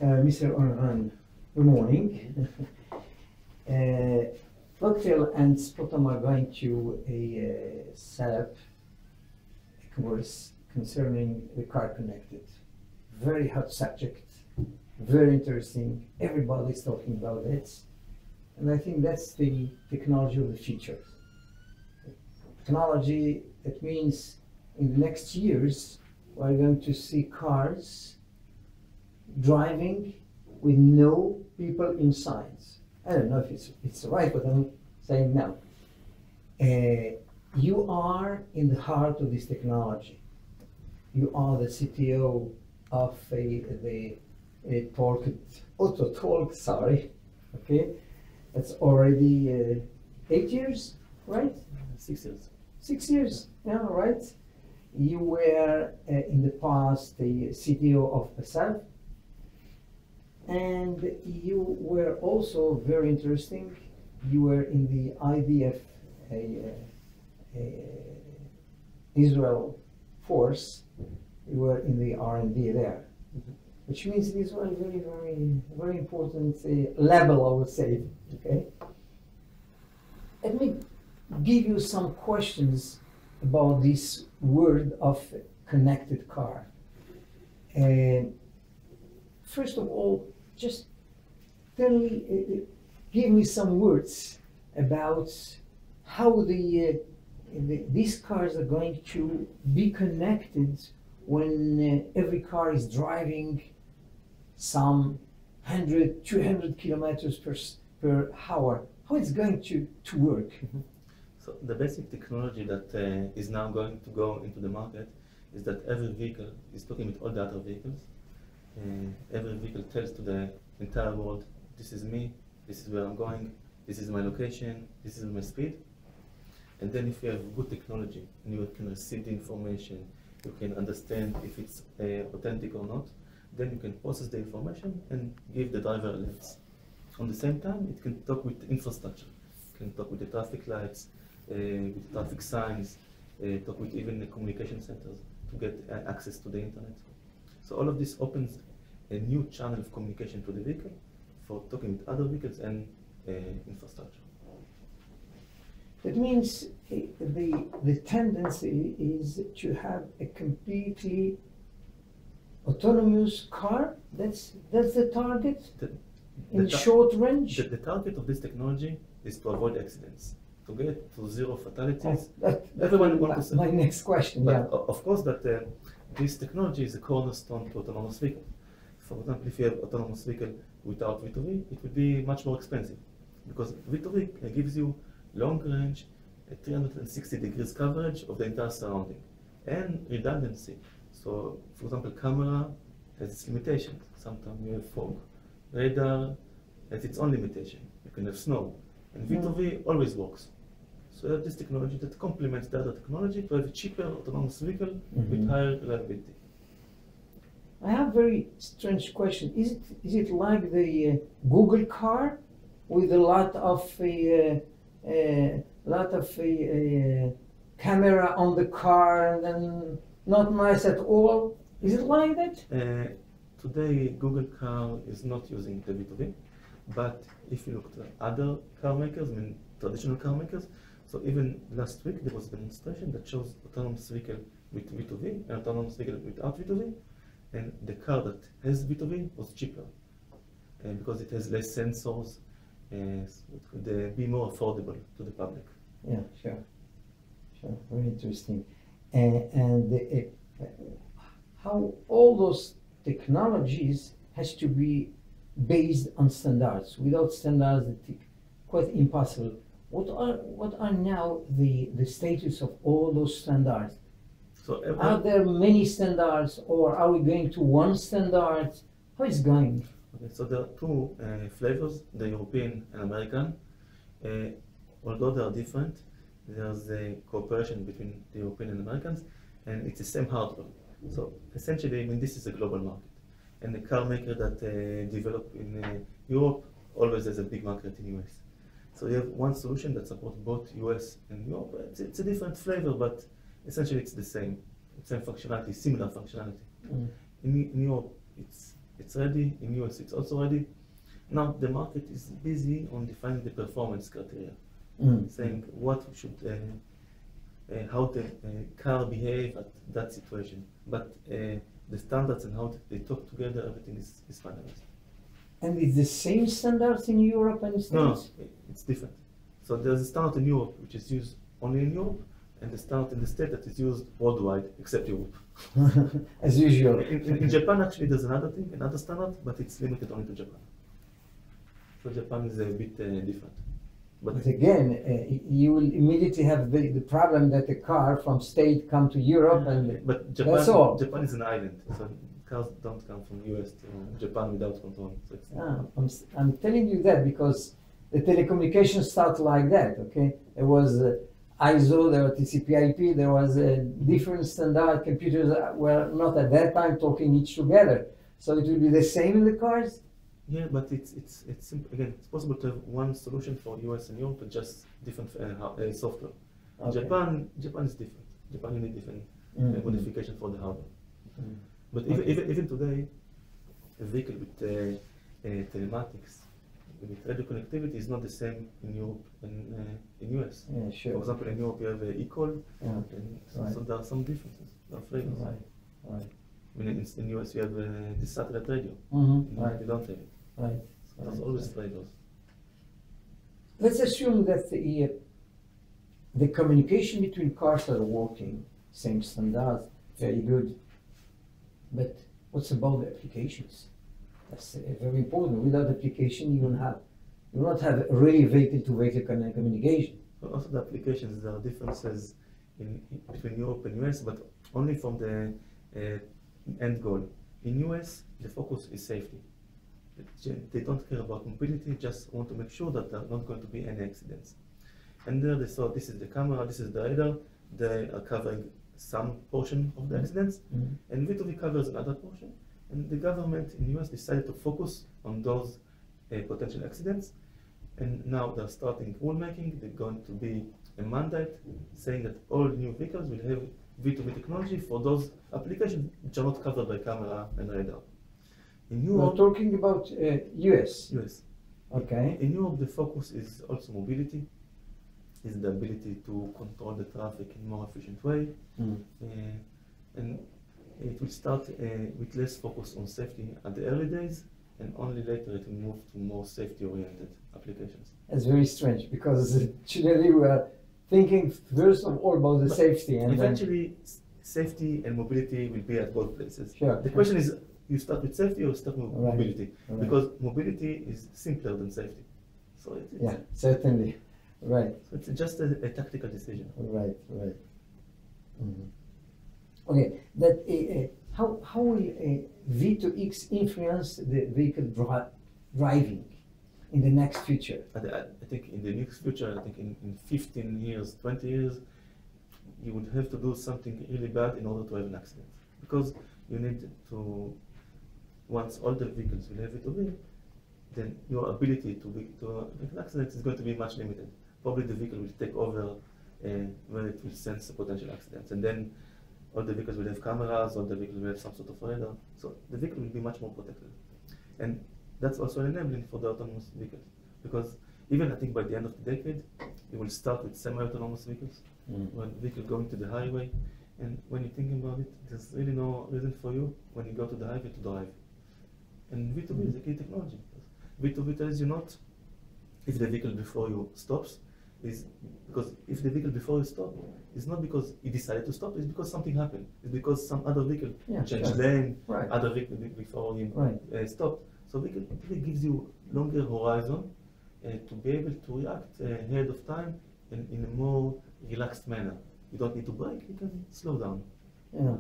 Mr. Haran, good morning. Logtel and Spotam are going to set up a course concerning the car connected. Very hot subject, very interesting. Everybody's talking about it. And I think that's the technology of the future. Technology, that means in the next years, we're going to see cars driving with no people inside. I don't know if it's right, but I'm saying now. You are in the heart of this technology. You are the CTO of the Autotalk, sorry. Okay, that's already 8 years, right? 6 years. 6 years, yeah, right. You were in the past the CTO of Bensimon, and you were also very interesting. You were in the IDF, Israel force. You were in the R&D there, which means in Israel very, very, very important level, I would say. Okay. Let me give you some questions about this word of connected car. First of all, just tell me, give me some words about how these cars are going to be connected when every car is driving some 100, 200 kilometers per hour. How it's going to work? So the basic technology that is now going to go into the market is that every vehicle is talking with all the other vehicles. Every vehicle tells to the entire world, this is me, this is where I'm going, this is my location, this is my speed. And then if you have good technology and you can receive the information, you can understand if it's authentic or not, then you can process the information and give the driver alerts. On the same time, it can talk with the infrastructure. It can talk with the traffic lights, with traffic signs, talk with even the communication centers to get access to the internet. So all of this opens a new channel of communication to the vehicle for talking with other vehicles and infrastructure. That means the tendency is to have a completely autonomous car. That's the target in short range. The target of this technology is to avoid accidents, to get to zero fatalities. Everyone wants to say. My next question. But yeah. Of course, that this technology is a cornerstone to autonomous vehicle. For example, if you have autonomous vehicle without V2V, it would be much more expensive because V2V gives you long range, 360 degrees coverage of the entire surrounding, and redundancy. So, for example, camera has its limitations. Sometimes you have fog. Radar has its own limitation. You can have snow. And V2V always works. So you have this technology that complements the other technology to have a cheaper autonomous vehicle with higher reliability. I have a very strange question. Is it like the Google car with a lot of camera on the car and then not nice at all? Is it like that? Today, Google car is not using the V2V, but if you look at other car makers, I mean traditional car makers, so even last week there was a demonstration that shows autonomous vehicle with V2V and autonomous vehicle without V2V, and the car that has V2V was cheaper because it has less sensors, so it could be more affordable to the public. Yeah, sure. Very interesting. How all those technologies has to be based on standards. Without standards, it's quite impossible. What are now the status of all those standards? So are there many standards, or are we going to one standard? How is it going? Okay, so there are two flavors, the European and American. Although they are different, there's a cooperation between the European and Americans, and it's the same hardware. So essentially, I mean, this is a global market. And the car maker that develop in Europe always has a big market in US. So you have one solution that supports both US and Europe. It's a different flavor, but essentially it's the same functionality, similar functionality. In Europe, it's it's ready. In US, it's also ready. Now the market is busy on defining the performance criteria, saying what should, how the car behave at that situation. But the standards and how they talk together, everything is finalized. And it's the same standards in Europe and States? No, it's different. So there's a standard in Europe which is used only in Europe, and the standard in the States that is used worldwide except Europe. As usual. In Japan, actually, there's another thing, another standard, but it's limited only to Japan. So Japan is a bit different. But again, you will immediately have the problem that the car from state come to Europe, and but Japan, that's all. Japan is an island, so cars don't come from US to Japan without control. So it's I'm telling you that because the telecommunications start like that, okay? There was ISO, there was TCP/IP, there was a different standard. Computers were not at that time talking each together. So it will be the same in the cars? Yeah, but it's simple. Again, it's possible to have one solution for US and Europe, but just different software. Okay. Japan is different. Japan need different modification for the hardware. But even today, a vehicle with telematics, with radio connectivity is not the same in Europe and in US. Yeah, sure. For example, in Europe you have eCall, Yeah. and Right. so there are some differences. There are flavors. Right. I mean, in US you have the satellite radio. Mm-hmm. In Europe you don't have it. Right. So there's always flavors. Let's assume that the communication between cars are working, same standards, very good. But what's about the applications? That's very important. Without application, you will not have really vehicle-to-vehicle communication. Also, the applications, there are differences between Europe and US, but only from the end goal. In US, the focus is safety. They don't care about mobility, just want to make sure that there are not going to be any accidents. And there they saw this is the camera, this is the radar, they are covering some portion of the accidents, and V2V covers another portion. And the government in the US decided to focus on those potential accidents. And now they're starting rulemaking. They're going to be a mandate saying that all new vehicles will have V2V technology for those applications which are not covered by camera and radar. In We're Europe, talking about US. Okay. In Europe, the focus is also mobility, is the ability to control the traffic in a more efficient way. And it will start with less focus on safety at the early days, and only later it will move to more safety-oriented applications. That's very strange because generally we are thinking first of all about the safety, and eventually safety and mobility will be at both places. Sure. The question is, you start with safety or start with mobility? Right. Because mobility is simpler than safety. So yeah, certainly. Right. So it's just a tactical decision. Right. Okay, that how will V2X influence the vehicle driving in the next future? I think in the next future, I think in 15 years, 20 years, you would have to do something really bad in order to have an accident. Because you need to, once all the vehicles will have V2V, then your ability to make an accident is going to be much limited. Probably the vehicle will take over when it will sense a potential accident. And then all the vehicles will have cameras, all the vehicles will have some sort of radar. So the vehicle will be much more protected. And that's also enabling for the autonomous vehicles. Because even I think by the end of the decade, you will start with semi-autonomous vehicles, when vehicle going to the highway. And when you're thinking about it, there's really no reason for you, when you go to the highway, to drive. And V2V is a key technology. V2V tells you not if the vehicle before you stops, is because if the vehicle before you stop, it's not because he decided to stop, it's because something happened. It's because some other vehicle changed lane, other vehicle before him stopped. So vehicle gives you longer horizon to be able to react ahead of time in a more relaxed manner. You don't need to brake, you can slow down. Yeah.